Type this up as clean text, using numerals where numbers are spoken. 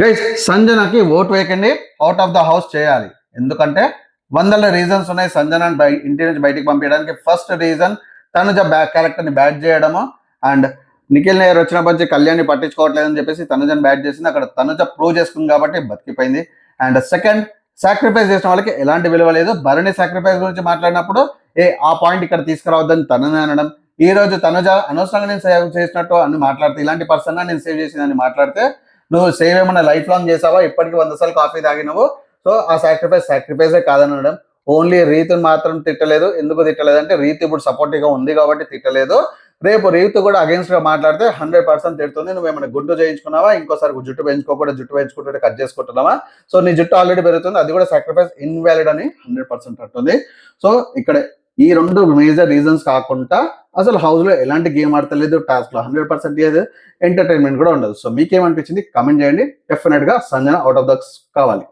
Guys, సంజనకి vote వేయకండి, out of the house చేయాలి. ఎందుకంటే వందల రీజన్స్ ఉన్నాయి సంజన ఇంటి నుంచి బయటికి పంపించడానికి. ఫస్ట్ రీజన్ తనుజ క్యారెక్టర్ ని బ్యాడ్ చేయడము, అండ్ నిఖిల్ నేర్ వచ్చినప్పటి నుంచి కళ్యాణ్ని పట్టించుకోవట్లేదని చెప్పేసి తనుజని బ్యాడ్ చేసింది. అక్కడ తనుజ ప్రూవ్ చేసుకుంది కాబట్టి బతికిపోయింది. అండ్ సెకండ్, సాక్రిఫైస్ చేసిన వాళ్ళకి ఎలాంటి విలువ లేదు. భరణి సాక్రిఫైస్ గురించి మాట్లాడినప్పుడు ఆ పాయింట్ ఇక్కడ తీసుకురావద్దని తనని అనడం. ఈ రోజు తనుజ అనవసరంగా నేను సేవ్ చేసినట్టు అని మాట్లాడితే, ఇలాంటి పర్సన్ నేను సేవ్ చేసిందని మాట్లాడితే, నువ్వు సేవ్ ఏమన్నా లైఫ్ లాంగ్ చేసావా, ఇప్పటికి 100 సార్లు కాఫీ తాగినవు, సో ఆ సాక్రిఫైసే కాదనడం. ఓన్లీ రీతుని మాత్రం తిట్టలేదు. ఎందుకు తిట్టలేదు అంటే రీతు ఇప్పుడు సపోర్టివ్ గా ఉంది కాబట్టి తిట్టలేదు. రేపు రీతు కూడా అగేన్స్ట్ గా మాట్లాడితే 100% తిడుతుంది. నువ్వేమైనా గుడ్డు చేయించుకున్నావా, ఇంకోసారి జుట్టు పెంచుకోకుండా జుట్టు పెంచుకుంటుంటే కట్ చేసుకుంటున్నావా, సో నీ జుట్టు ఆల్రెడీ పెరుగుతుంది, అది కూడా సాక్రిఫైస్ ఇన్వాలిడ్ అని 100% అంటుంది. సో ఇక్కడ ఈ రెండు మేజర్ రీజన్స్ కాకుండా అసలు హౌస్ లో ఎలాంటి గేమ్ ఆడతలేదు, టాస్క్ లో 100% ఎంటర్టైన్మెంట్ కూడా ఉండదు. సో మీకేమనిపించింది కామెంట్ చేయండి. డెఫినెట్ గా సంజన అవుట్ ఆఫ్ ద కావాలి.